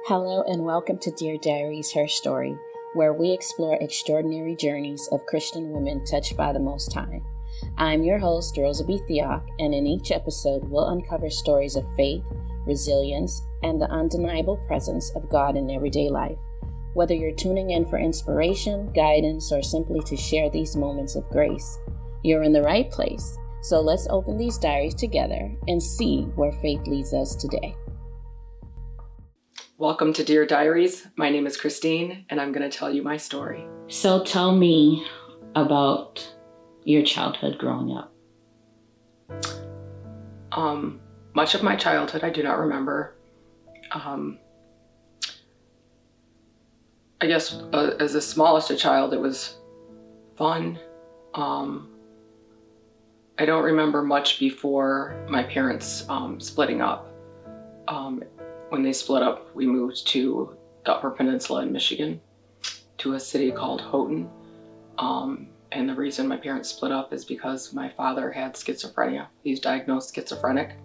Hello and welcome to Dear Diaries, Her Story, where we explore extraordinary journeys of Christian women touched by the Most High. I'm your host, Rosa B. Theoc, and in each episode we'll uncover stories of faith, resilience, and the undeniable presence of God in everyday life. Whether you're tuning in for inspiration, guidance, or simply to share these moments of grace, you're in the right place. So let's open these diaries together and see where faith leads us today. Welcome to Dear Diaries. My name is Christine, and I'm going to tell you my story. So tell me about your childhood growing up. Much of my childhood I do not remember. I guess as the smallest a child, it was fun. I don't remember much before my parents splitting up. When they split up, we moved to the Upper Peninsula in Michigan, to a city called Houghton. And the reason my parents split up is because my father had schizophrenia. He's diagnosed schizophrenic,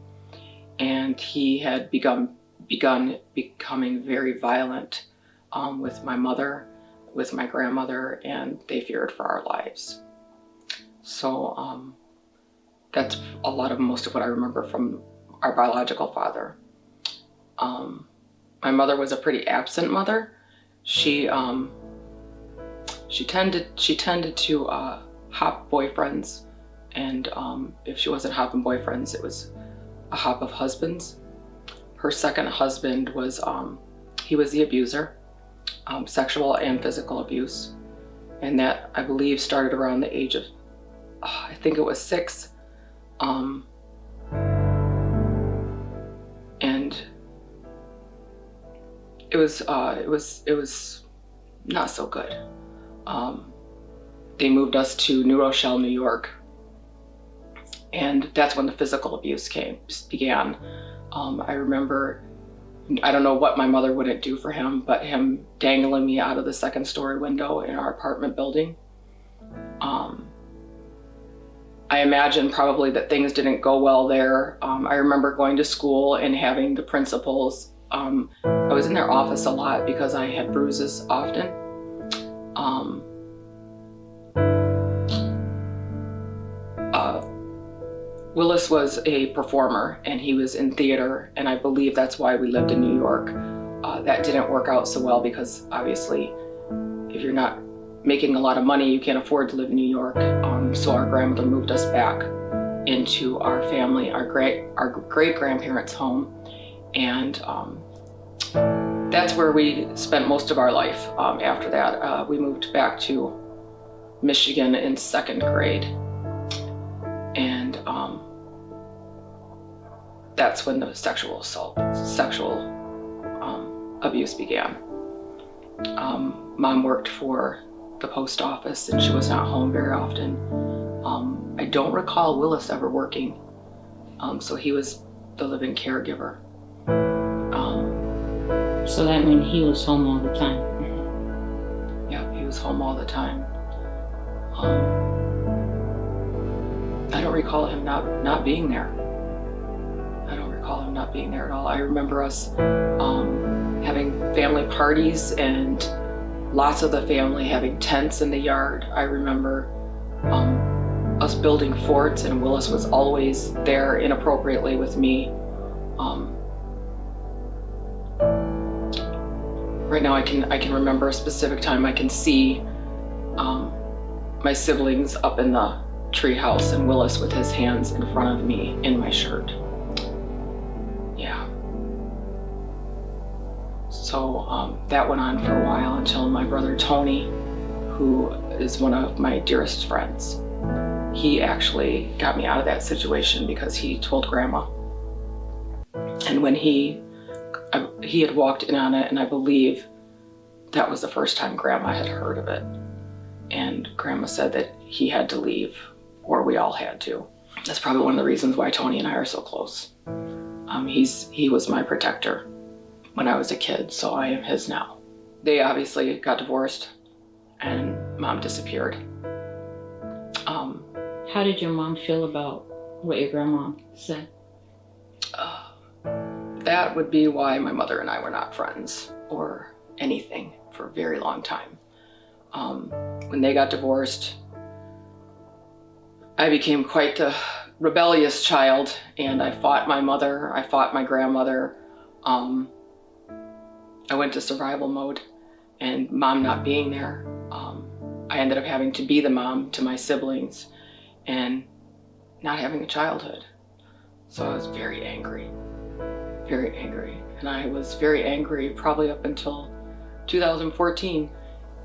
and he had begun becoming very violent with my mother, with my grandmother, and they feared for our lives. So that's most of what I remember from our biological father. My mother was a pretty absent mother. She tended to hop boyfriends, and if she wasn't hopping boyfriends, it was a hop of husbands. Her second husband was he was the abuser, sexual and physical abuse, and that I believe started around the age of I think it was 6, and it was not so good. They moved us to New Rochelle, New York, and that's when the physical abuse began. I remember, I don't know what my mother wouldn't do for him, but him dangling me out of the second-story window in our apartment building. I imagine probably that things didn't go well there. I remember going to school and having the principals. I was in their office a lot because I had bruises often. Willis was a performer, and he was in theater, and I believe that's why we lived in New York. That didn't work out so well because obviously if you're not making a lot of money, you can't afford to live in New York. So our grandmother moved us back into our family, our great-grandparents' home, and that's where we spent most of our life. After that, we moved back to Michigan in 2nd grade, and that's when the sexual abuse began. Mom worked for the post office, and she was not home very often. I don't recall Willis ever working, so he was the living caregiver. So that meant he was home all the time. Yeah, he was home all the time. I don't recall him not being there. I don't recall him not being there at all. I remember us having family parties and lots of the family having tents in the yard. I remember us building forts, and Willis was always there inappropriately with me. Right now I can remember a specific time. I can see my siblings up in the tree house and Willis with his hands in front of me in my shirt. Yeah. So that went on for a while until my brother Tony, who is one of my dearest friends, he actually got me out of that situation because he told Grandma. And when he had walked in on it, and I believe that was the first time Grandma had heard of it. And Grandma said that he had to leave, or we all had to. That's probably one of the reasons why Tony and I are so close. He was my protector when I was a kid, so I am his now. They obviously got divorced, and Mom disappeared. How did your mom feel about what your grandma said? that would be why my mother and I were not friends or anything for a very long time. When they got divorced, I became quite the rebellious child, and I fought my mother, I fought my grandmother. I went to survival mode, and mom not being there, I ended up having to be the mom to my siblings and not having a childhood. So I was very angry. And I was very angry probably up until 2014.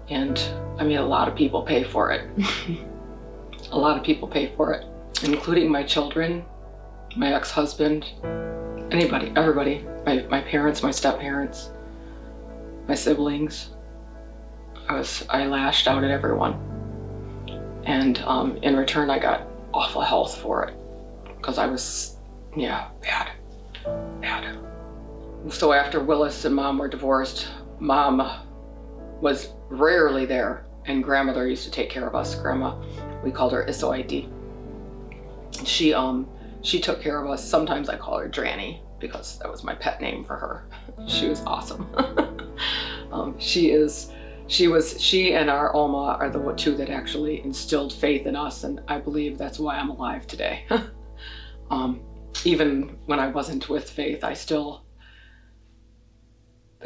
And I made a lot of people pay for it. A lot of people pay for it, including my children, my ex-husband, anybody, everybody, my parents, my step-parents, my siblings. I lashed out at everyone. And in return, I got awful health for it because I was, bad. So after Willis and mom were divorced, mom was rarely there, and grandmother used to take care of us. Grandma, we called her SOID. She took care of us. Sometimes I call her Dranny because that was my pet name for her. She was awesome. She and our Oma are the two that actually instilled faith in us, and I believe that's why I'm alive today. Even when I wasn't with faith, the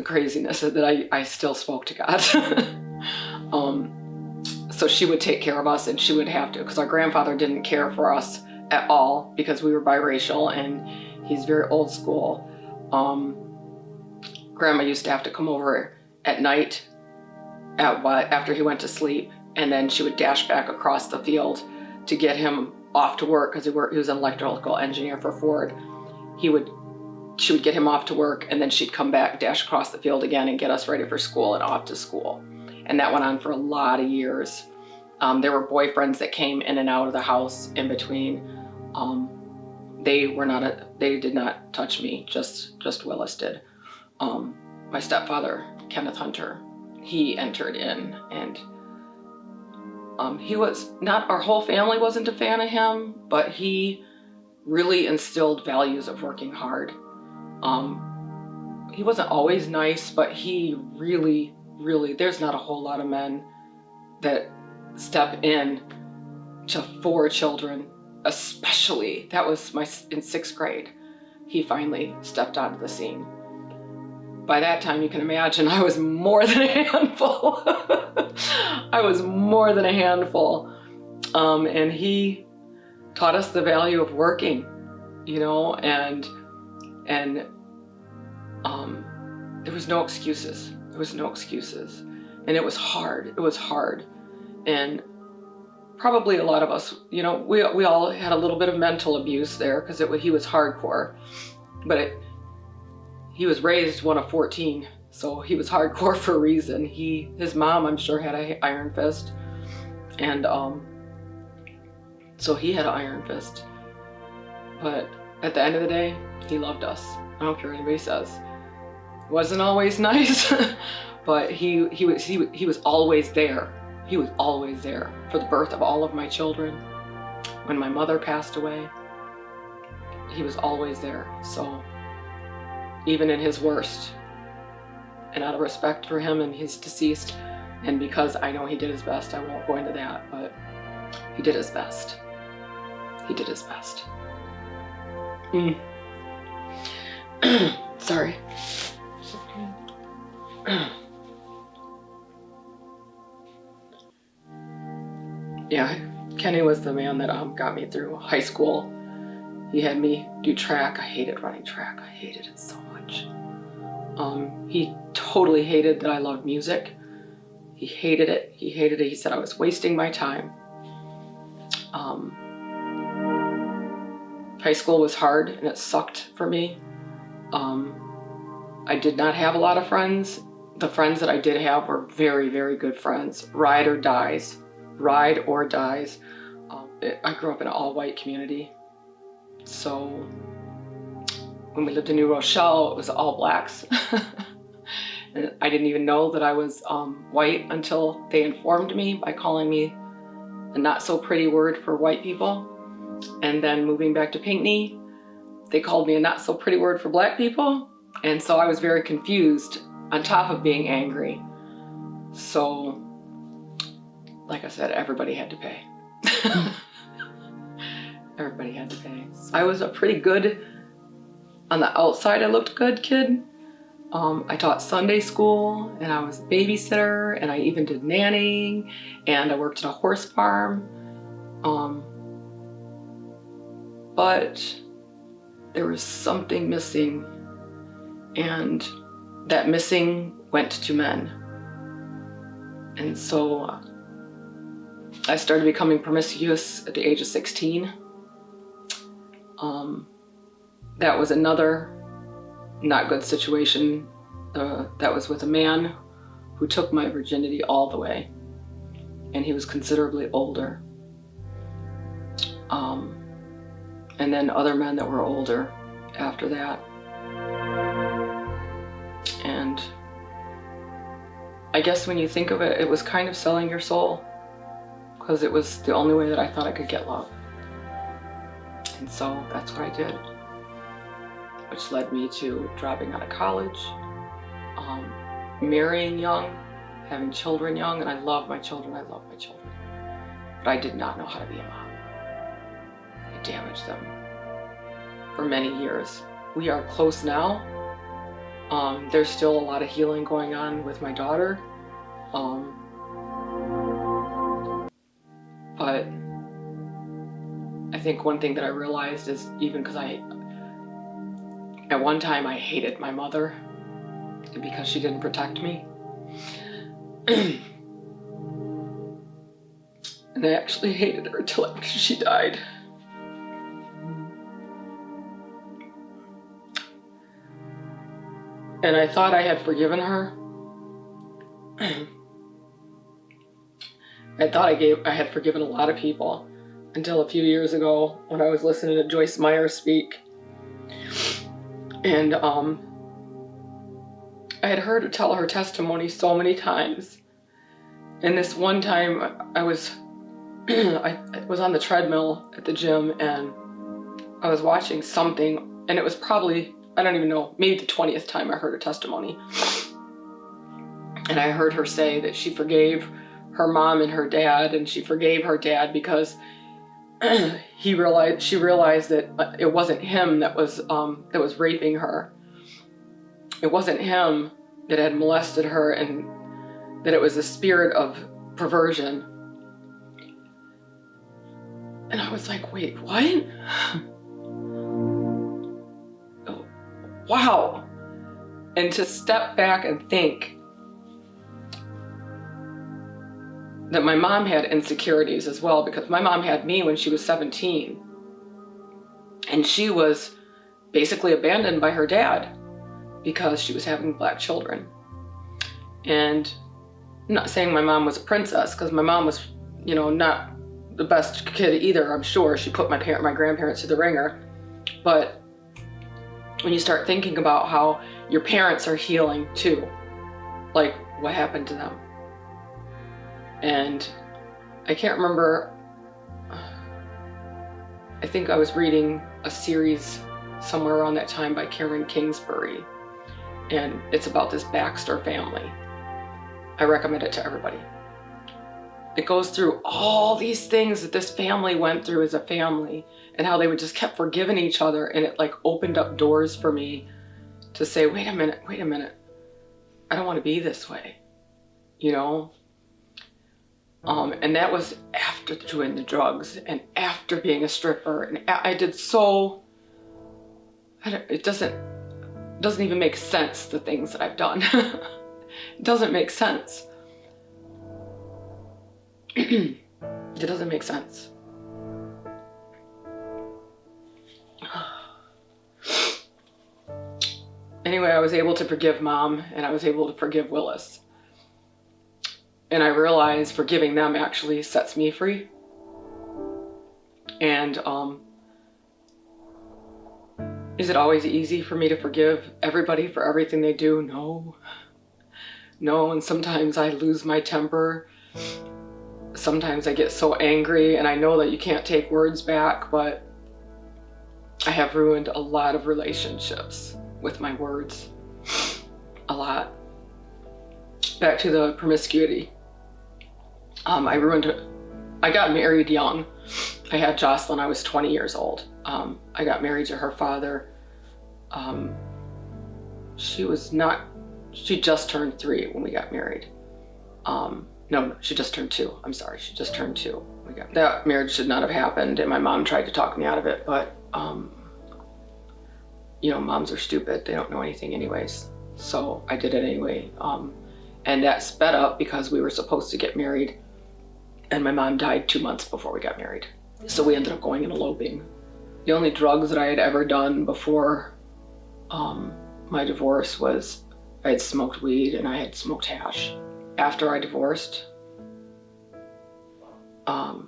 craziness that I still spoke to God. So she would take care of us, and she would have to, because our grandfather didn't care for us at all because we were biracial and he's very old school. Grandma used to have to come over at night after he went to sleep, and then she would dash back across the field to get him off to work because he was an electrical engineer for Ford. She would get him off to work, and then she'd come back, dash across the field again, and get us ready for school and off to school. And that went on for a lot of years. There were boyfriends that came in and out of the house in between. They did not touch me, just Willis did. My stepfather, Kenneth Hunter, he entered in, and he was not, our whole family wasn't a fan of him, but he really instilled values of working hard. He wasn't always nice, but he really, there's not a whole lot of men that step in to 4 children, especially, that was in 6th grade. He finally stepped onto the scene. By that time, you can imagine I was more than a handful. I was more than a handful. And he taught us the value of working, and there was no excuses. And it was hard. And probably a lot of us, we all had a little bit of mental abuse there because he was hardcore. But he was raised one of 14, so he was hardcore for a reason. His mom, I'm sure, had an iron fist. And so he had an iron fist. But at the end of the day, he loved us. I don't care what anybody says. Wasn't always nice, but he was always there. He was always there for the birth of all of my children. When my mother passed away, he was always there. So even in his worst, and out of respect for him, and he's deceased, and because I know he did his best, I won't go into that, but he did his best. Sorry. Yeah, Kenny was the man that got me through high school. He had me do track. I hated running track. I hated it so much. He totally hated that I loved music. He hated it. He said I was wasting my time. High school was hard and it sucked for me. I did not have a lot of friends. The friends that I did have were very, very good friends. Ride or dies. I grew up in an all-white community. So when we lived in New Rochelle, it was all blacks. And I didn't even know that I was white until they informed me by calling me a not so pretty word for white people. And then moving back to Pinckney, they called me a not so pretty word for black people. And so I was very confused on top of being angry. So, like I said, everybody had to pay. Everybody had to pay. I was a pretty good, on the outside I looked good kid. I taught Sunday school, and I was a babysitter, and I even did nannying, and I worked at a horse farm. But there was something missing, and that missing went to men. And so I started becoming promiscuous at the age of 16. That was another not good situation. That was with a man who took my virginity all the way, and he was considerably older. And then other men that were older after that. And I guess when you think of it, it was kind of selling your soul, because it was the only way that I thought I could get love. And so that's what I did, which led me to dropping out of college, marrying young, having children young, and I love my children, but I did not know how to be a mom. I damaged them for many years. We are close now. There's still a lot of healing going on with my daughter, but I think one thing that I realized is, even because at one time I hated my mother because she didn't protect me. And I actually hated her until after she died. And I thought I had forgiven her. I thought I had forgiven a lot of people until a few years ago when I was listening to Joyce Meyer speak. And I had heard her tell her testimony so many times. And this one time I was on the treadmill at the gym, and I was watching something, and it was probably, I don't even know, maybe the 20th time I heard her testimony. And I heard her say that she forgave her mom and her dad, and she forgave her dad because she realized that it wasn't him that was raping her. It wasn't him that had molested her, and that it was a spirit of perversion. And I was like, wait, what? Oh, wow. And to step back and think that my mom had insecurities as well, because my mom had me when she was 17. And she was basically abandoned by her dad because she was having black children. And I'm not saying my mom was a princess, because my mom was, not the best kid either, I'm sure. She put my grandparents through the ringer. But when you start thinking about how your parents are healing too, like what happened to them. And I can't remember, I think I was reading a series somewhere around that time by Karen Kingsbury, and it's about this Baxter family. I recommend it to everybody. It goes through all these things that this family went through as a family, and how they would just kept forgiving each other, and it like opened up doors for me to say, wait a minute, I don't want to be this way, and that was after doing the drugs and after being a stripper, and I did so, it doesn't even make sense, the things that I've done. It doesn't make sense. It doesn't make sense. Anyway, I was able to forgive Mom, and I was able to forgive Willis. And I realized forgiving them actually sets me free. And is it always easy for me to forgive everybody for everything they do? No, and sometimes I lose my temper. Sometimes I get so angry, and I know that you can't take words back, but I have ruined a lot of relationships with my words a lot. Back to the promiscuity. I got married young. I had Jocelyn, I was 20 years old. I got married to her father. She just turned 3 when we got married. No, she just turned 2. I'm sorry, she just turned 2. That marriage should not have happened, and my mom tried to talk me out of it, but moms are stupid. They don't know anything anyways. So I did it anyway. And that sped up because we were supposed to get married, and my mom died 2 months before we got married. So we ended up going and eloping. The only drugs that I had ever done before my divorce was I had smoked weed and I had smoked hash. After I divorced, I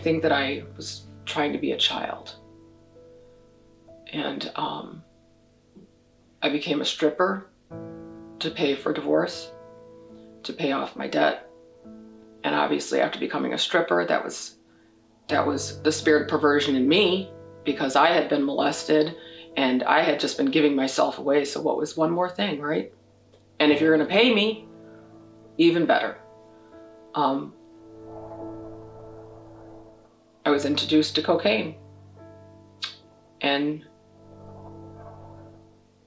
think that I was trying to be a child. And I became a stripper to pay for divorce, to pay off my debt. And obviously after becoming a stripper, that was the spirit perversion in me, because I had been molested and I had just been giving myself away. So what was one more thing, right? And if you're gonna pay me, even better. I was introduced to cocaine. And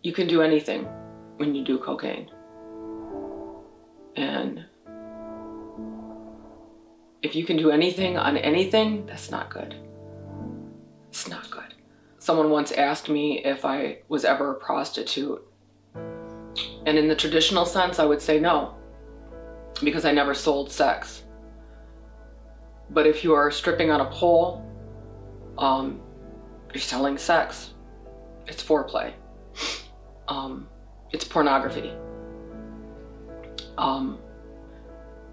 you can do anything when you do cocaine. And if you can do anything on anything, that's not good. It's not good. Someone once asked me if I was ever a prostitute. And in the traditional sense, I would say no, because I never sold sex. But if you are stripping on a pole, you're selling sex. It's foreplay. It's pornography.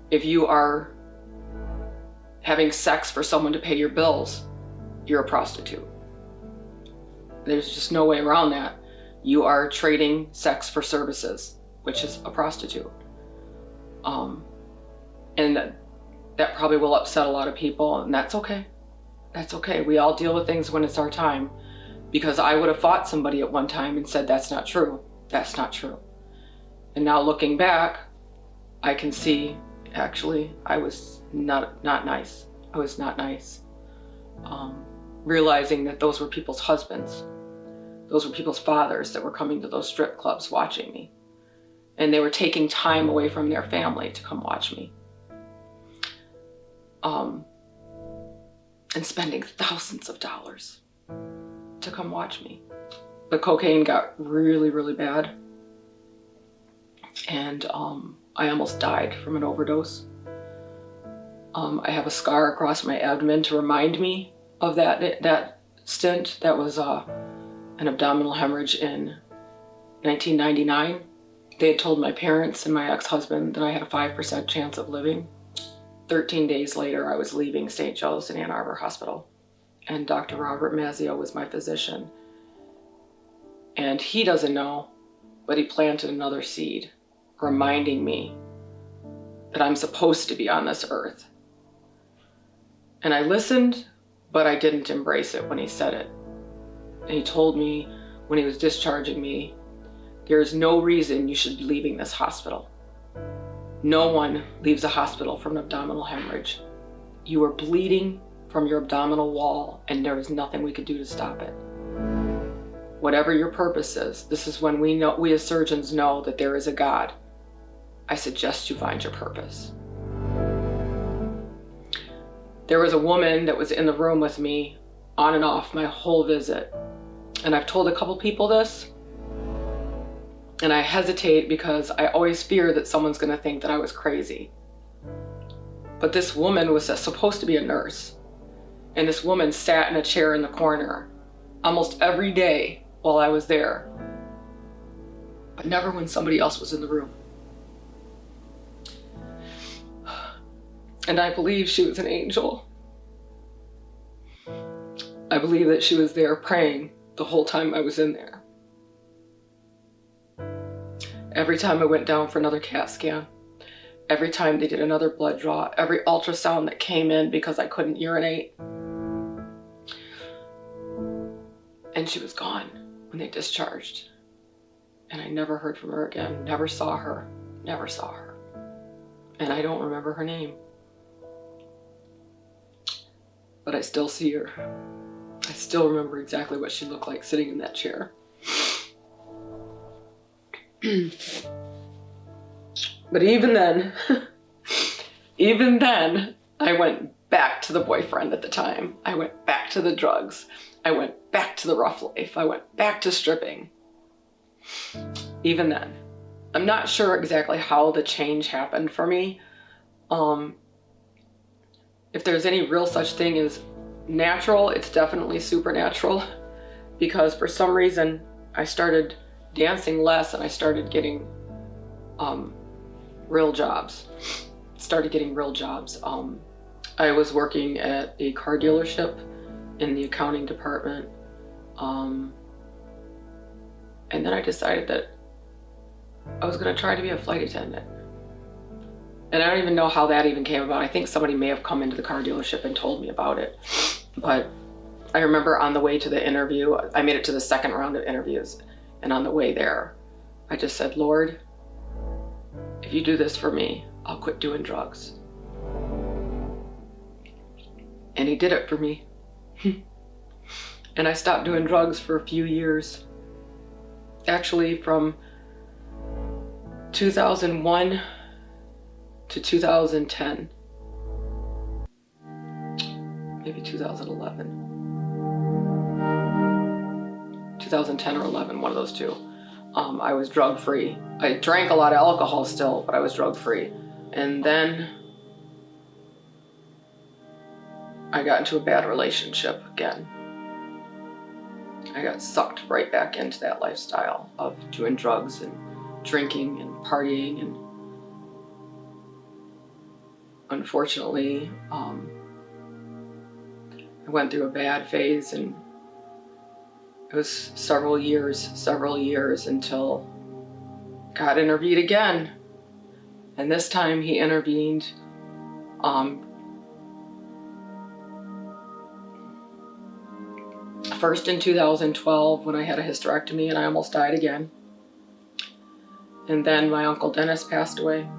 If you are having sex for someone to pay your bills, you're a prostitute. There's just no way around that. You are trading sex for services, which is a prostitute. And that probably will upset a lot of people, and that's okay. That's okay. We all deal with things when it's our time, because I would have fought somebody at one time and said, that's not true. That's not true. And now looking back, I can see, actually, I was not nice. I was not nice. Realizing that those were people's husbands. Those were people's fathers that were coming to those strip clubs watching me. And they were taking time away from their family to come watch me. And spending thousands of dollars to come watch me. The cocaine got really, really bad. And I almost died from an overdose. I have a scar across my abdomen to remind me of that stint. That was an abdominal hemorrhage in 1999. They had told my parents and my ex-husband that I had a 5% chance of living. 13 days later, I was leaving St. Joe's in Ann Arbor Hospital, and Dr. Robert Mazzio was my physician. And he doesn't know, but he planted another seed, reminding me that I'm supposed to be on this earth. And I listened, but I didn't embrace it when he said it. And he told me when he was discharging me, there is no reason you should be leaving this hospital. No one leaves a hospital from an abdominal hemorrhage. You are bleeding from your abdominal wall, and there is nothing we could do to stop it. Whatever your purpose is, this is when we as surgeons know that there is a God. I suggest you find your purpose. There was a woman that was in the room with me on and off my whole visit. And I've told a couple people this, and I hesitate because I always fear that someone's gonna think that I was crazy. But this woman was supposed to be a nurse. And this woman sat in a chair in the corner almost every day while I was there, but never when somebody else was in the room. And I believe she was an angel. I believe that she was there praying the whole time I was in there. Every time I went down for another CAT scan, every time they did another blood draw, every ultrasound that came in because I couldn't urinate. And she was gone when they discharged. And I never heard from her again, never saw her. And I don't remember her name. But I still see her. I still remember exactly what she looked like sitting in that chair. But even then, I went back to the boyfriend at the time. I went back to the drugs. I went back to the rough life. I went back to stripping. Even then. I'm not sure exactly how the change happened for me. If there's any real such thing as natural, it's definitely supernatural. Because for some reason, I started dancing less and I started getting real jobs. I was working at a car dealership in the accounting department. And then I decided that I was going to try to be a flight attendant. And I don't even know how that even came about. I think somebody may have come into the car dealership and told me about it. But I remember on the way to the interview, I made it to the second round of interviews. And on the way there, I just said, Lord, if you do this for me, I'll quit doing drugs. And he did it for me. And I stopped doing drugs for a few years. Actually, from 2001 to 2010. Maybe 2011. 2010 or 11, one of those two. I was drug-free. I drank a lot of alcohol still, but I was drug-free. And then I got into a bad relationship again. I got sucked right back into that lifestyle of doing drugs and drinking and partying, and unfortunately, I went through a bad phase, and it was several years until God intervened again. And this time he intervened first in 2012 when I had a hysterectomy and I almost died again. And then my Uncle Dennis passed away.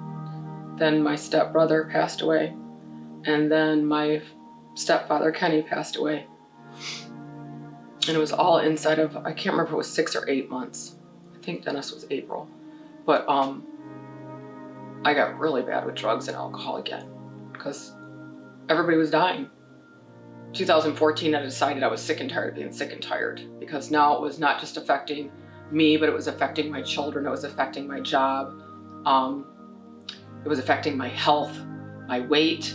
Then my stepbrother passed away. And then my stepfather Kenny passed away. And it was all inside of, I can't remember if it was 6 or 8 months. I think Dennis was April. But I got really bad with drugs and alcohol again because everybody was dying. 2014, I decided I was sick and tired of being sick and tired, because now it was not just affecting me, but it was affecting my children. It was affecting my job. It was affecting my health, my weight.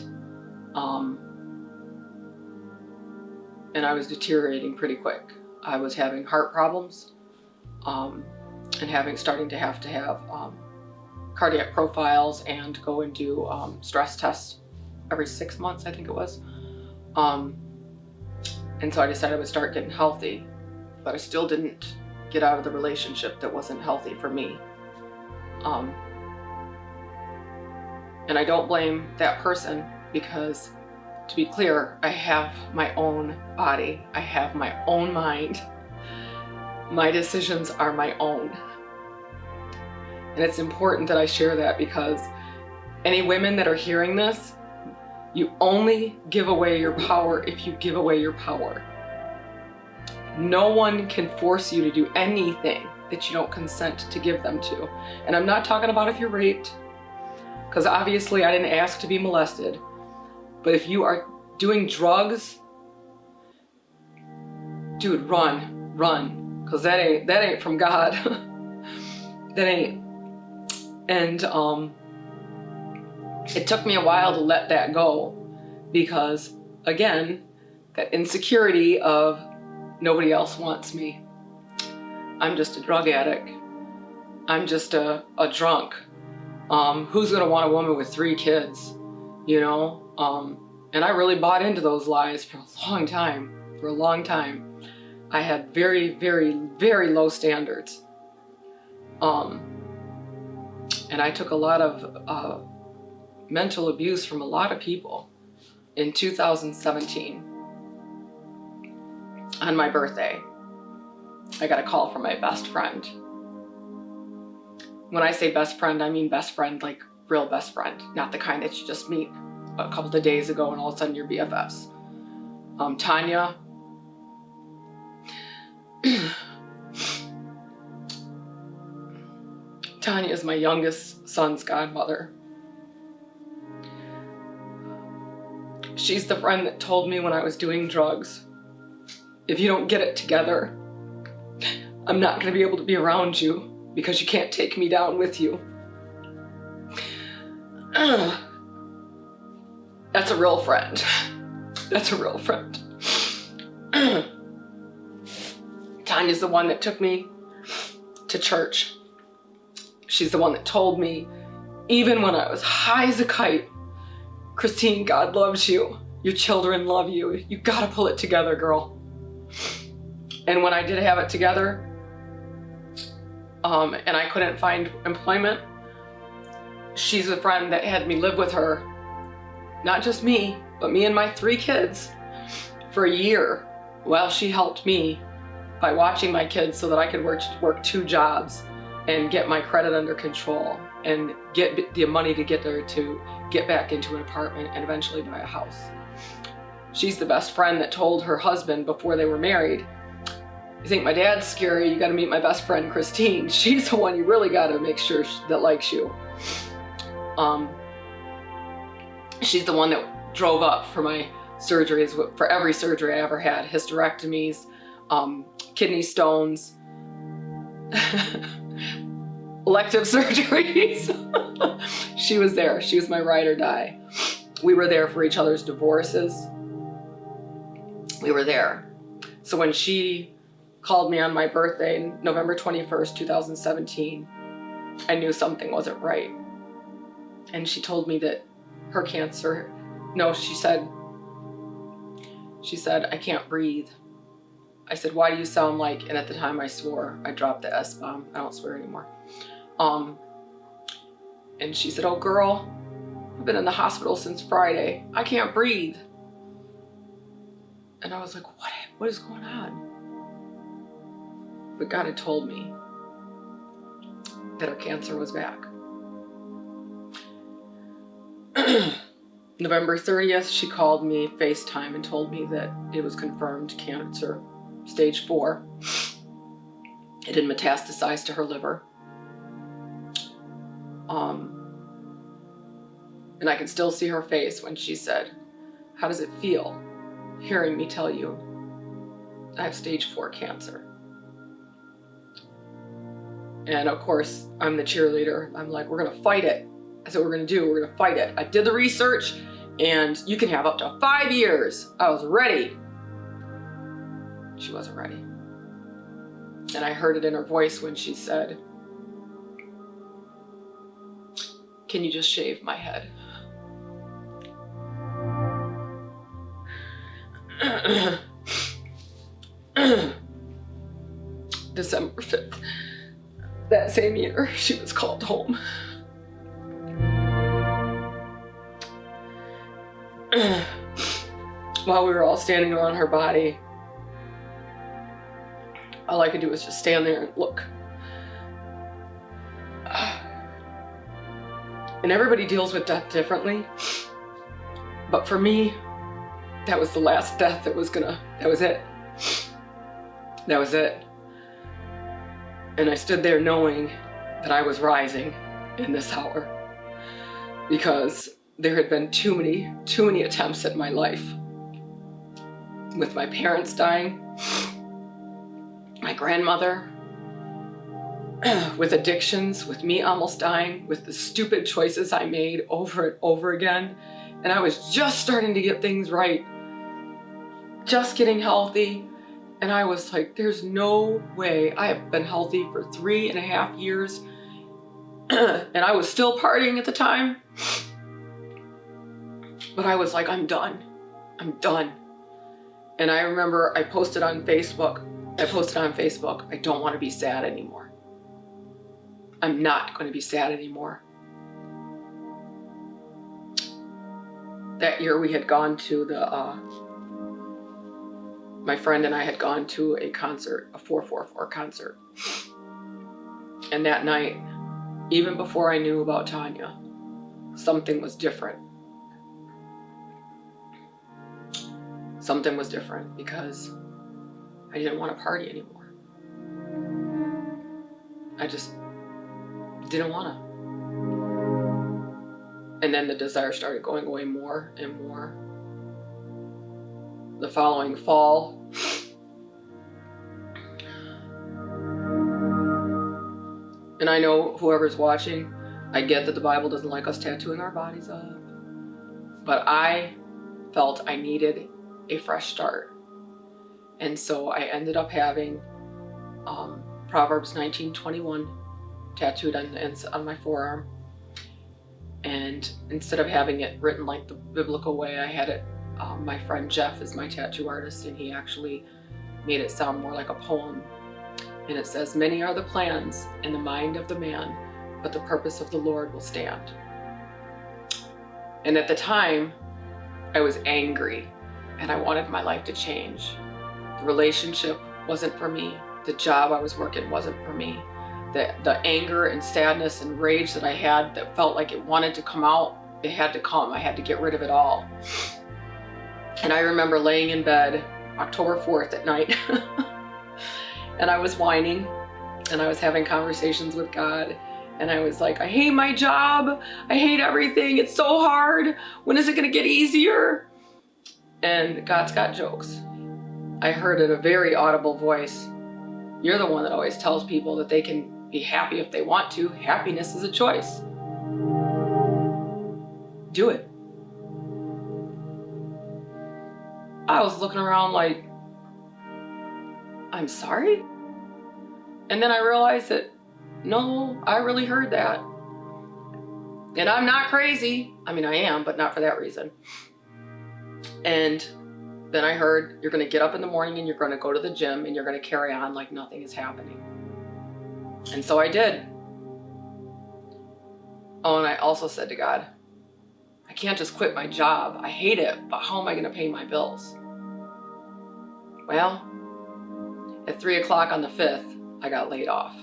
And I was deteriorating pretty quick. I was having heart problems and starting to have cardiac profiles and go and do stress tests every 6 months, I think it was. And so I decided I would start getting healthy, but I still didn't get out of the relationship that wasn't healthy for me. And I don't blame that person, because to be clear, I have my own body. I have my own mind. My decisions are my own. And it's important that I share that, because any women that are hearing this, you only give away your power if you give away your power. No one can force you to do anything that you don't consent to give them to. And I'm not talking about if you're raped, because obviously I didn't ask to be molested. But if you are doing drugs, dude, run, because that ain't from God. That ain't. And it took me a while to let that go, because again, that insecurity of nobody else wants me. I'm just a drug addict. I'm just a drunk. Who's gonna want a woman with 3 kids? You know? And I really bought into those lies for a long time. I had very, very, very low standards. And I took a lot of mental abuse from a lot of people. In 2017, on my birthday, I got a call from my best friend. When I say best friend, I mean best friend, like real best friend, not the kind that you just meet a couple of days ago and all of a sudden you're BFFs. Tanya. Tanya is my youngest son's godmother. She's the friend that told me when I was doing drugs, if you don't get it together, I'm not going to be able to be around you because you can't take me down with you. That's a real friend. That's a real friend. Tanya's the one that took me to church. She's the one that told me, even when I was high as a kite, Christine, God loves you. Your children love you. You gotta pull it together, girl. And when I did have it together, and I couldn't find employment, she's a friend that had me live with her, not just me, but me and my 3 kids for a year while she helped me by watching my kids so that I could work 2 jobs and get my credit under control and get the money to get there to get back into an apartment and eventually buy a house. She's the best friend that told her husband before they were married, you think my dad's scary, you gotta meet my best friend Christine. She's the one you really gotta make sure that likes you. She's the one that drove up for my surgeries, for every surgery I ever had, hysterectomies, kidney stones, elective surgeries. She was there. She was my ride or die. We were there for each other's divorces. We were there. So when she called me on my birthday, November 21st, 2017, I knew something wasn't right. And she told me that her cancer, she said, I can't breathe. I said, why do you sound like, and at the time I swore, I dropped the S-bomb. I don't swear anymore. And she said, oh girl, I've been in the hospital since Friday. I can't breathe. And I was like, what is going on? But God had told me that her cancer was back. November 30th, she called me FaceTime and told me that it was confirmed cancer, stage 4. It had metastasized to her liver. And I can still see her face when she said, how does it feel hearing me tell you I have stage 4 cancer? And of course, I'm the cheerleader. I'm like, we're gonna fight it. That's what we're gonna do, we're gonna fight it. I did the research and you can have up to 5 years. I was ready. She wasn't ready. And I heard it in her voice when she said, can you just shave my head? December 5th, that same year, she was called home. While we were all standing around her body, all I could do was just stand there and look. And everybody deals with death differently. But for me, that was the last death that was it. That was it. And I stood there knowing that I was rising in this hour because there had been too many attempts at my life. With my parents dying, my grandmother, with addictions, with me almost dying, with the stupid choices I made over and over again. And I was just starting to get things right, just getting healthy. And I was like, there's no way. I have been healthy for 3.5 years. And I was still partying at the time. But I was like, I'm done. I'm done. And I remember I posted on Facebook, I don't want to be sad anymore. I'm not going to be sad anymore. That year we had gone to my friend and I had gone to a concert, a 444 concert. And that night, even before I knew about Tanya, something was different. Something was different because I didn't want to party anymore. I just didn't want to. And then the desire started going away more and more. The following fall, and I know whoever's watching, I get that the Bible doesn't like us tattooing our bodies up, but I felt I needed a fresh start. And so I ended up having Proverbs 19:21 tattooed on my forearm. And instead of having it written like the biblical way, I had it, my friend Jeff is my tattoo artist, and he actually made it sound more like a poem. And it says, "Many are the plans in the mind of the man, but the purpose of the Lord will stand." And at the time, I was angry and I wanted my life to change. The relationship wasn't for me. The job I was working wasn't for me. The anger and sadness and rage that I had that felt like it wanted to come out, it had to come. I had to get rid of it all. And I remember laying in bed October 4th at night and I was whining and I was having conversations with God. And I was like, I hate my job. I hate everything. It's so hard. When is it going to get easier? And God's got jokes. I heard in a very audible voice, "You're the one that always tells people that they can be happy if they want to. Happiness is a choice. Do it." I was looking around like, I'm sorry? And then I realized that, no, I really heard that. And I'm not crazy. I mean, I am, but not for that reason. And then I heard, you're going to get up in the morning and you're going to go to the gym and you're going to carry on like nothing is happening. And so I did. Oh, and I also said to God, I can't just quit my job. I hate it, but how am I going to pay my bills? Well, at 3 o'clock on the 5th, I got laid off.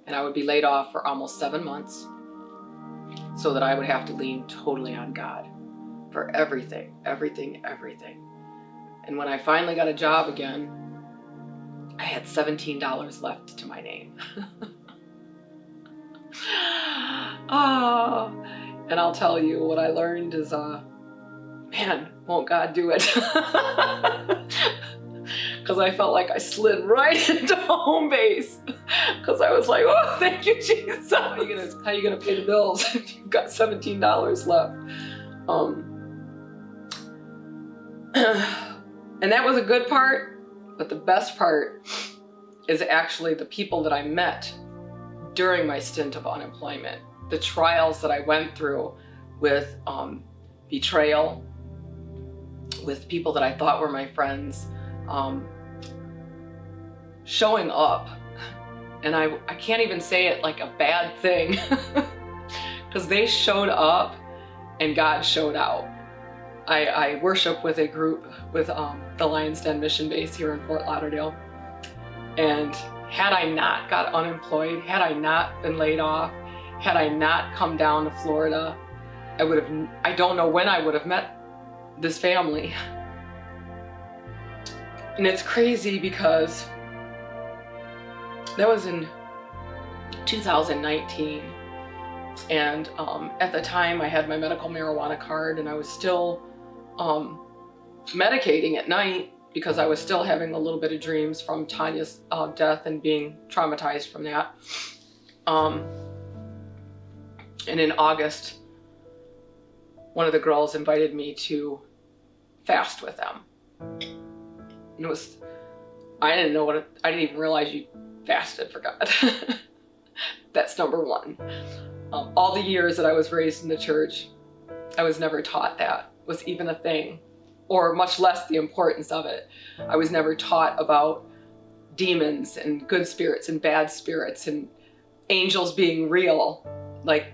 And I would be laid off for almost 7 months so that I would have to lean totally on God for everything, everything, everything. And when I finally got a job again, I had $17 left to my name. Oh, and I'll tell you what I learned is, man, won't God do it? Because I felt like I slid right into home base. Because I was like, oh, thank you, Jesus. How are you gonna pay the bills if you've got $17 left? And that was a good part, but the best part is actually the people that I met during my stint of unemployment. The trials that I went through with betrayal, with people that I thought were my friends, showing up. And I can't even say it like a bad thing because they showed up and God showed out. I worship with a group with the Lion's Den mission base here in Fort Lauderdale. And had I not got unemployed, had I not been laid off, had I not come down to Florida, I don't know when I would have met this family. And it's crazy because that was in 2019. And at the time I had my medical marijuana card and I was still medicating at night because I was still having a little bit of dreams from Tanya's death and being traumatized from that. And in August, one of the girls invited me to fast with them. And I didn't even realize you fasted for God. That's number one. All the years that I was raised in the church, I was never taught that was even a thing, or much less the importance of it. I was never taught about demons and good spirits and bad spirits and angels being real. Like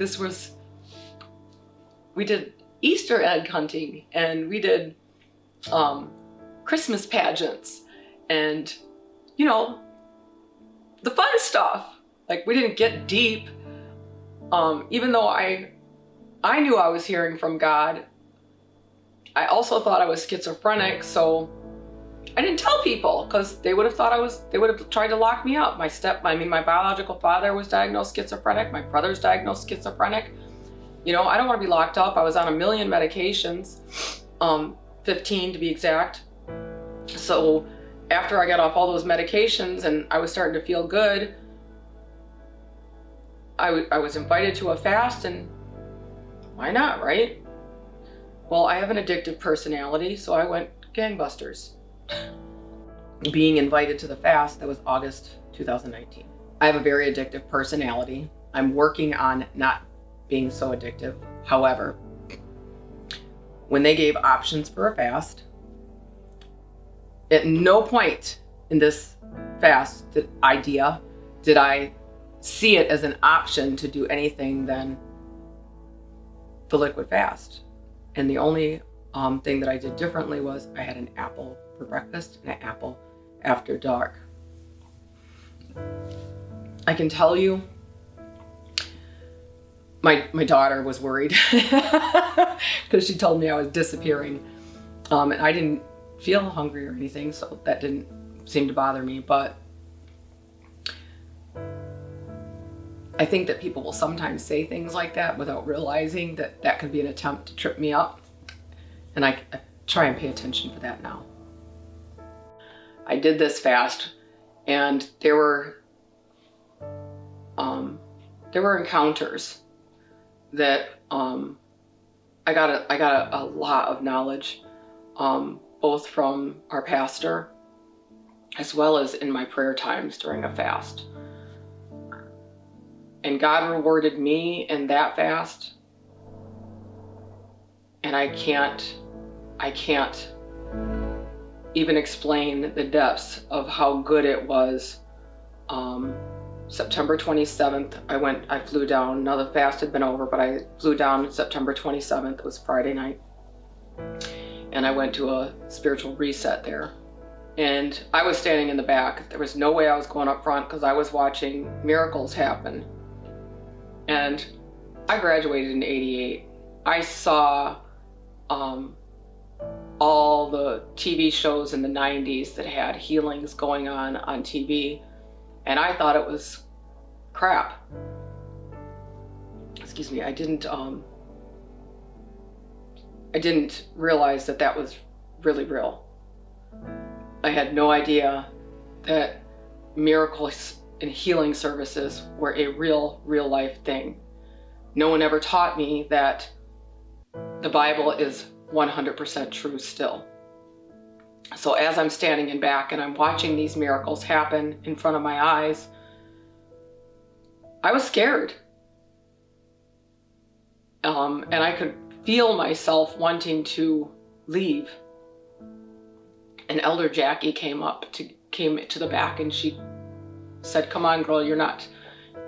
we did Easter egg hunting and we did Christmas pageants and, the fun stuff. Like, we didn't get deep. Even though I knew I was hearing from God, I also thought I was schizophrenic, so I didn't tell people because they would have tried to lock me up. My biological father was diagnosed schizophrenic. My brother's diagnosed schizophrenic. I don't want to be locked up. I was on a million medications, 15 to be exact. So after I got off all those medications and I was starting to feel good, I was invited to a fast, and why not, right? Well, I have an addictive personality, so I went gangbusters. Being invited to the fast, that was August 2019. I have a very addictive personality. I'm working on not being so addictive. However, when they gave options for a fast, at no point in this fast idea did I see it as an option to do anything than the liquid fast. And the only thing that I did differently was I had an apple for breakfast and an apple after dark. I can tell you, my daughter was worried because she told me I was disappearing. And I didn't feel hungry or anything, so that didn't seem to bother me. But I think that people will sometimes say things like that without realizing that that could be an attempt to trip me up. And I try and pay attention for that now. I did this fast, and there were encounters that I got a lot of knowledge, both from our pastor as well as in my prayer times during a fast. And God rewarded me in that fast, and I can't even explain the depths of how good it was. September 27th, I flew down. Now the fast had been over, but I flew down September 27th. It was Friday night. And I went to a spiritual reset there. And I was standing in the back. There was no way I was going up front because I was watching miracles happen. And I graduated in '88. I saw all the TV shows in the 90s that had healings going on TV. And I thought it was crap. Excuse me, I didn't realize that that was really real. I had no idea that miracles and healing services were a real life thing. No one ever taught me that the Bible is 100% true still. So as I'm standing in back and I'm watching these miracles happen in front of my eyes, I was scared. And I could feel myself wanting to leave. And Elder Jackie came to the back, and she said, "Come on, girl, you're not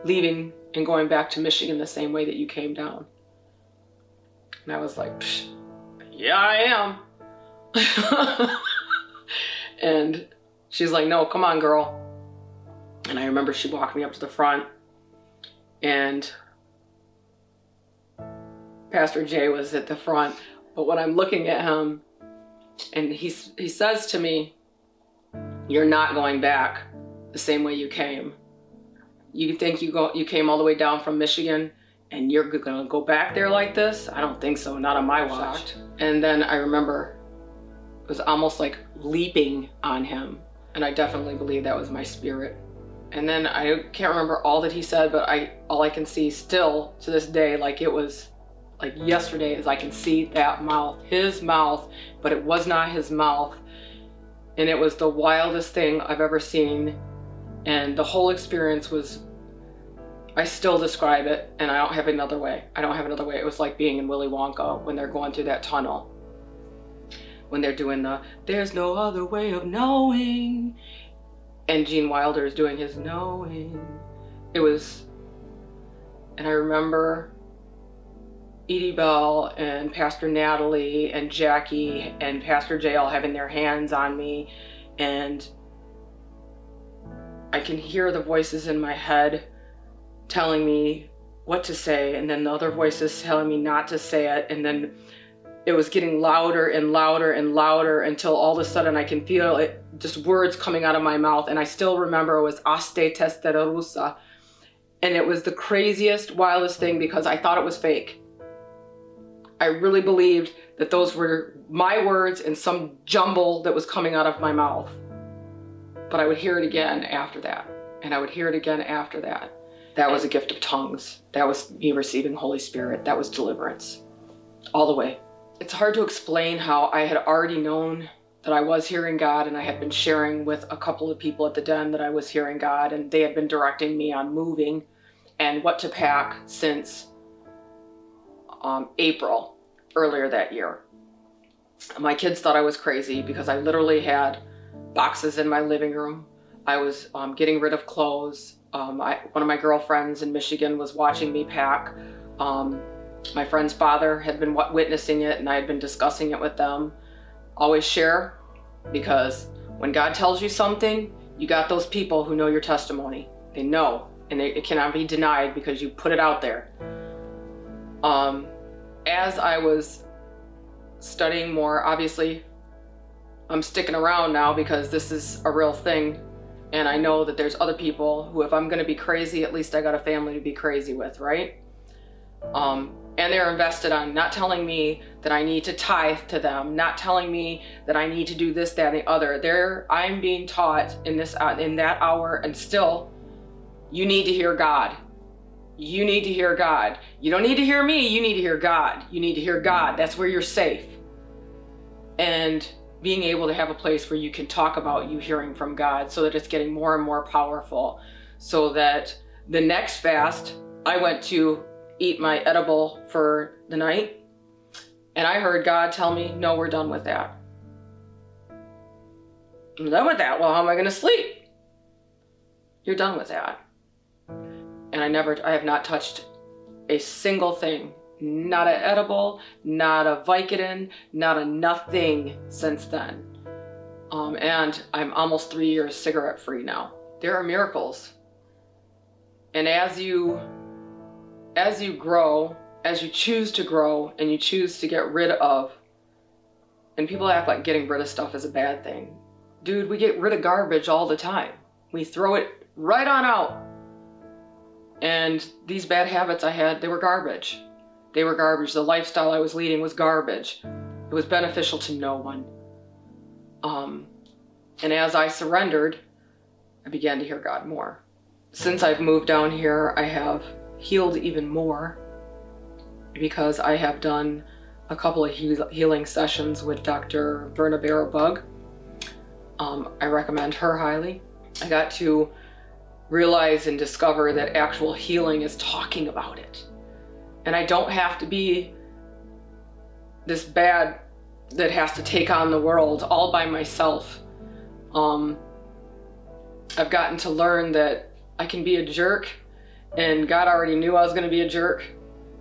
leaving and going back to Michigan the same way that you came down." And I was like, "Psh, yeah, I am." And she's like, "No, come on, girl." And I remember she walked me up to the front, and Pastor Jay was at the front. But when I'm looking at him, and he says to me, "You're not going back the same way you came. You think you came all the way down from Michigan and you're gonna go back there like this? I don't think so, not on my watch." And then I remember it was almost like leaping on him, and I definitely believe that was my spirit. And then I can't remember all that he said, but all I can see still to this day, like it was like yesterday, is I can see that mouth, his mouth, but it was not his mouth. And it was the wildest thing I've ever seen. And the whole experience was, I still describe it, and I don't have another way. It was like being in Willy Wonka when they're going through that tunnel. When they're doing "there's no other way of knowing," and Gene Wilder is doing his knowing. And I remember Edie Bell and Pastor Natalie and Jackie and Pastor Jay all having their hands on me, and I can hear the voices in my head telling me what to say, and then the other voices telling me not to say it, and then it was getting louder and louder and louder until all of a sudden I can feel it, just words coming out of my mouth. And I still remember it was Aste Testerusa, and it was the craziest, wildest thing because I thought it was fake. I really believed that those were my words and some jumble that was coming out of my mouth. But I would hear it again after that, and I would hear it again after that. That was a gift of tongues. That was me receiving Holy Spirit. That was deliverance, all the way. It's hard to explain how I had already known that I was hearing God, and I had been sharing with a couple of people at the den that I was hearing God, and they had been directing me on moving and what to pack since April, earlier that year. My kids thought I was crazy because I literally had boxes in my living room. I was getting rid of clothes. One of my girlfriends in Michigan was watching me pack. My friend's father had been witnessing it, and I had been discussing it with them. Always share, because when God tells you something, you got those people who know your testimony. They know, and it cannot be denied because you put it out there. As I was studying more, obviously, I'm sticking around now because this is a real thing. And I know that there's other people who, if I'm going to be crazy, at least I got a family to be crazy with, right? And they're invested on not telling me that I need to tithe to them, not telling me that I need to do this, that, and the other. I'm being taught in that hour, and still, you need to hear God. You need to hear God. You don't need to hear me, you need to hear God. You need to hear God. That's where you're safe. And being able to have a place where you can talk about you hearing from God, so that it's getting more and more powerful, so that the next fast, I went to eat my edible for the night, and I heard God tell me, no, we're done with that. I'm done with that. Well, how am I going to sleep? You're done with that. And I have not touched a single thing. Not an edible, not a Vicodin, not a nothing since then. And I'm almost 3 years cigarette free now. There are miracles. And as you grow, as you choose to grow, and you choose to get rid of, and people act like getting rid of stuff is a bad thing. Dude, we get rid of garbage all the time. We throw it right on out. And these bad habits I had, they were garbage. They were garbage. The lifestyle I was leading was garbage. It was beneficial to no one. And as I surrendered, I began to hear God more. Since I've moved down here, I have healed even more, because I have done a couple of healing sessions with Dr. Verna Barabug. I recommend her highly. I got to realize and discover that actual healing is talking about it. And I don't have to be this bad that has to take on the world all by myself. I've gotten to learn that I can be a jerk, and God already knew I was going to be a jerk.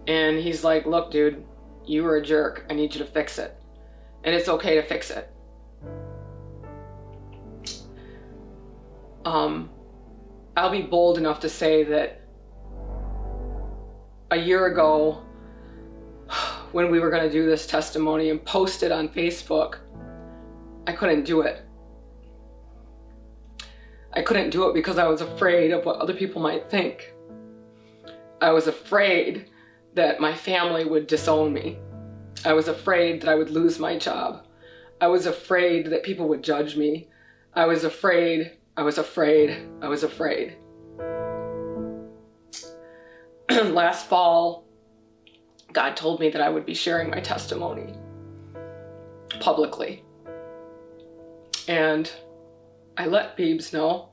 And he's like, look, dude, you were a jerk. I need you to fix it. And it's okay to fix it. I'll be bold enough to say that a year ago, when we were going to do this testimony and post it on Facebook, I couldn't do it. I couldn't do it because I was afraid of what other people might think. I was afraid that my family would disown me. I was afraid that I would lose my job. I was afraid that people would judge me. I was afraid. Last fall, God told me that I would be sharing my testimony publicly. And I let Beebs know,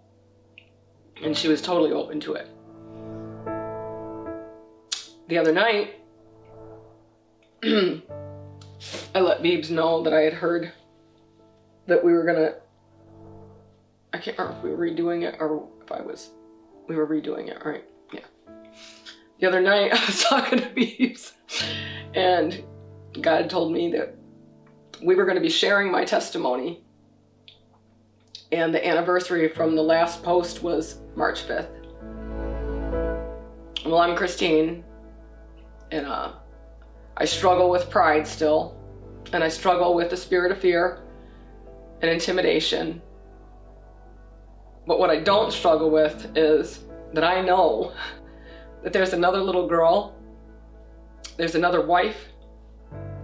and she was totally open to it. The other night, I let Beebs know that I had heard that we were gonna, I can't remember if we were redoing it or if we were redoing it, right? Yeah. The other night, I was talking to Beebs, And God told me that we were going to be sharing my testimony. And the anniversary from the last post was March 5th. Well, I'm Christine, and I struggle with pride still, and I struggle with the spirit of fear and intimidation. But what I don't struggle with is that I know that there's another little girl, there's another wife,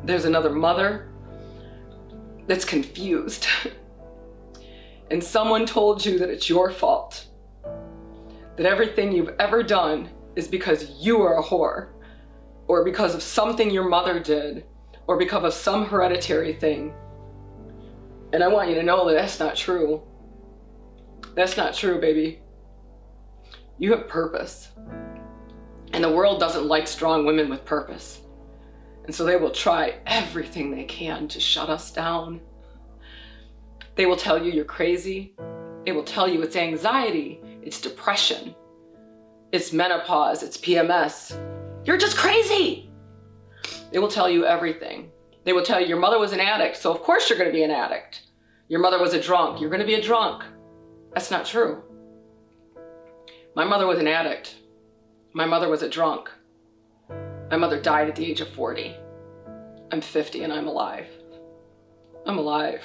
there's another mother that's confused. And someone told you that it's your fault, that everything you've ever done is because you are a whore, or because of something your mother did, or because of some hereditary thing. And I want you to know that that's not true. That's not true, baby. You have purpose. And the world doesn't like strong women with purpose. And so they will try everything they can to shut us down. They will tell you you're crazy. They will tell you it's anxiety, it's depression, it's menopause, it's PMS. You're just crazy. They will tell you everything. They will tell you your mother was an addict, so of course you're going to be an addict. Your mother was a drunk, you're going to be a drunk. That's not true. My mother was an addict. My mother was a drunk. My mother died at the age of 40. I'm 50 and I'm alive. I'm alive.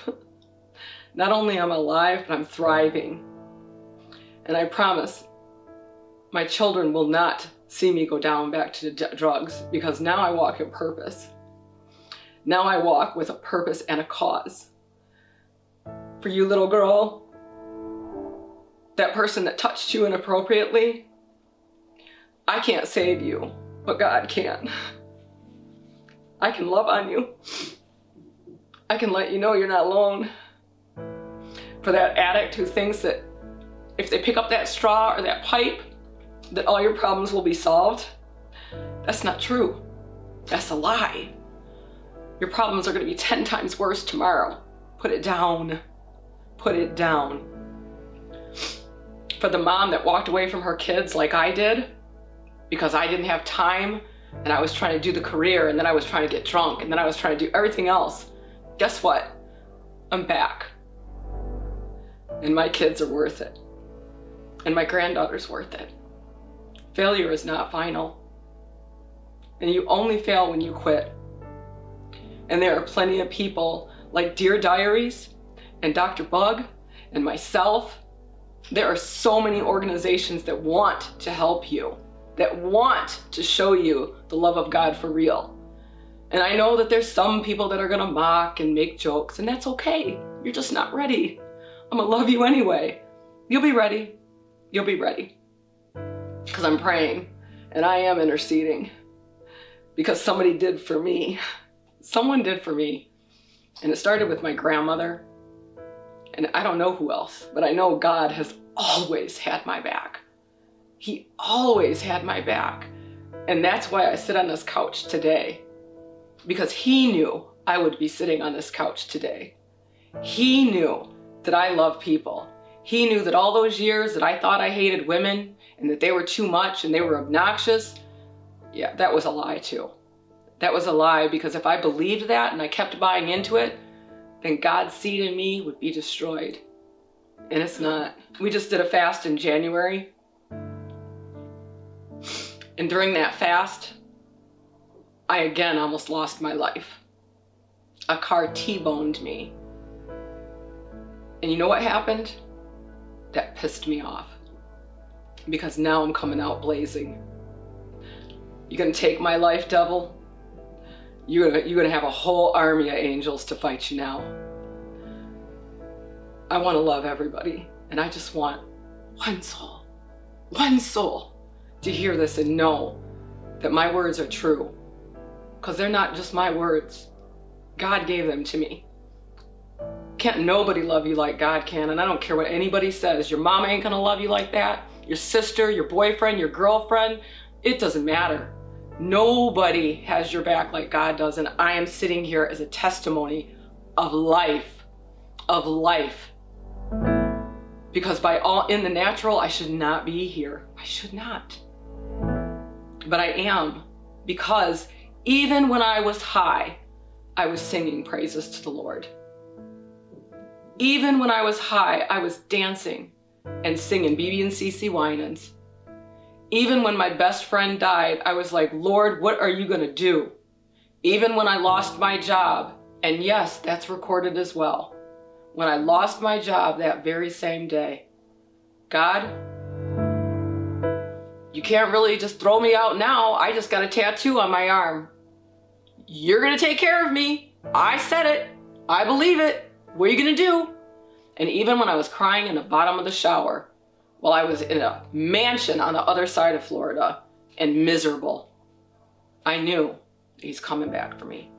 Not only am I alive, but I'm thriving. And I promise my children will not see me go down back to drugs, because now I walk in purpose. Now I walk with a purpose and a cause. For you, little girl, that person that touched you inappropriately, I can't save you, but God can. I can love on you. I can let you know you're not alone. For that addict who thinks that if they pick up that straw or that pipe, that all your problems will be solved, that's not true. That's a lie. Your problems are going to be 10 times worse tomorrow. Put it down. Put it down. For the mom that walked away from her kids like I did, because I didn't have time, and I was trying to do the career, and then I was trying to get drunk, and then I was trying to do everything else, guess what? I'm back. And my kids are worth it. And my granddaughter's worth it. Failure is not final. And you only fail when you quit. And there are plenty of people like Dear Diaries and Dr. Bug and myself. There are so many organizations that want to help you, that want to show you the love of God for real. And I know that there's some people that are gonna mock and make jokes, and that's okay. You're just not ready. I'm gonna love you anyway. You'll be ready. You'll be ready. Because I'm praying and I am interceding. Because somebody did for me. Someone did for me. And it started with my grandmother. And I don't know who else, but I know God has always had my back. He always had my back. And that's why I sit on this couch today. Because he knew I would be sitting on this couch today. He knew that I love people. He knew that all those years that I thought I hated women and that they were too much and they were obnoxious, yeah, that was a lie too. That was a lie, because if I believed that and I kept buying into it, then God's seed in me would be destroyed. And it's not. We just did a fast in January. And during that fast, I again almost lost my life. A car T-boned me. And you know what happened? That pissed me off. Because now I'm coming out blazing. You're gonna take my life, devil? You're gonna have a whole army of angels to fight you now. I wanna love everybody. And I just want one soul to hear this and know that my words are true. Because they're not just my words. God gave them to me. Can't nobody love you like God can, and I don't care what anybody says. Your mama ain't gonna love you like that. Your sister, your boyfriend, your girlfriend, it doesn't matter. Nobody has your back like God does, and I am sitting here as a testimony of life, Because by all in the natural, I should not be here. I should not. But I am, because Even when I was high, I was singing praises to the Lord. Even when I was high, I was dancing and singing BB and CC Winans. Even when my best friend died, I was like, Lord, what are you going to do? Even when I lost my job, and yes, that's recorded as well. When I lost my job that very same day, God, you can't really just throw me out now. I just got a tattoo on my arm. You're going to take care of me. I said it. I believe it. What are you going to do? And even when I was crying in the bottom of the shower, while I was in a mansion on the other side of Florida and miserable, I knew he's coming back for me.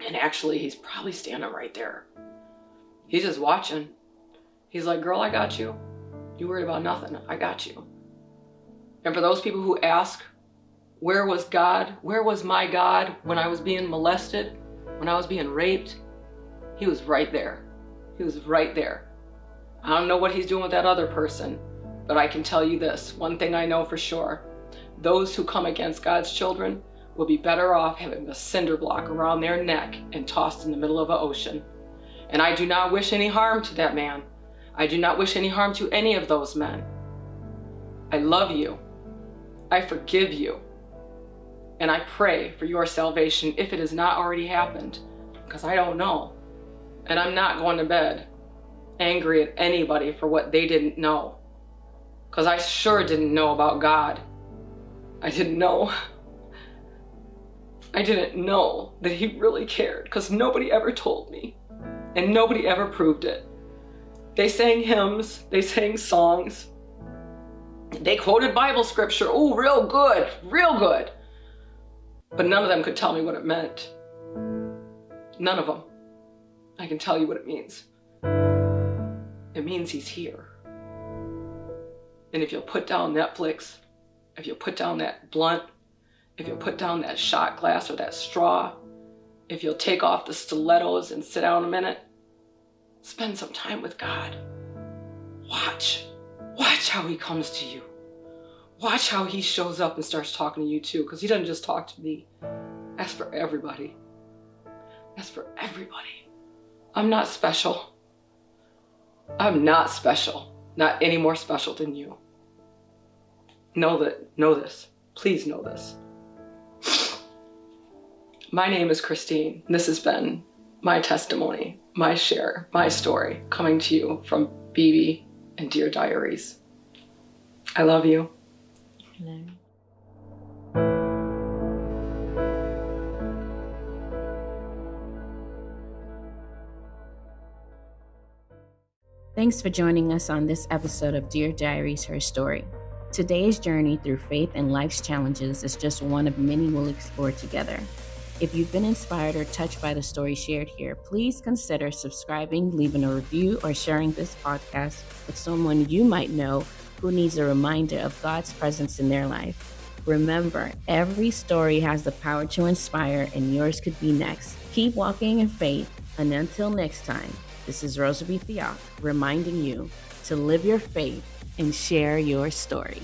And actually, he's probably standing right there. He's just watching. He's like, girl, I got you. You worried about nothing. I got you. And for those people who ask, where was God? Where was my God when I was being molested? When I was being raped? He was right there. He was right there. I don't know what he's doing with that other person, but I can tell you this, one thing I know for sure. Those who come against God's children will be better off having a cinder block around their neck and tossed in the middle of an ocean. And I do not wish any harm to that man. I do not wish any harm to any of those men. I love you. I forgive you. And I pray for your salvation if it has not already happened, because I don't know. And I'm not going to bed angry at anybody for what they didn't know, because I sure didn't know about God. I didn't know. I didn't know that he really cared, because nobody ever told me, and nobody ever proved it. They sang hymns, they sang songs, they quoted Bible scripture, oh, real good, real good. But none of them could tell me what it meant. None of them. I can tell you what it means. It means he's here. And if you'll put down Netflix, if you'll put down that blunt, if you'll put down that shot glass or that straw, if you'll take off the stilettos and sit down a minute, spend some time with God. Watch how he comes to you. Watch how he shows up and starts talking to you too, because he doesn't just talk to me. That's for everybody. That's for everybody. I'm not special. I'm not special. Not any more special than you. Know this. Please know this. My name is Christine. This has been my testimony, my share, my story, coming to you from BB and Dear Diaries. I love you. Hello. Thanks for joining us on this episode of Dear Diaries, Her Story. Today's journey through faith and life's challenges is just one of many we'll explore together. If you've been inspired or touched by the story shared here, please consider subscribing, leaving a review, or sharing this podcast with someone you might know who needs a reminder of God's presence in their life. Remember, every story has the power to inspire, and yours could be next. Keep walking in faith, and until next time, this is Rosa B. Theoc reminding you to live your faith and share your story.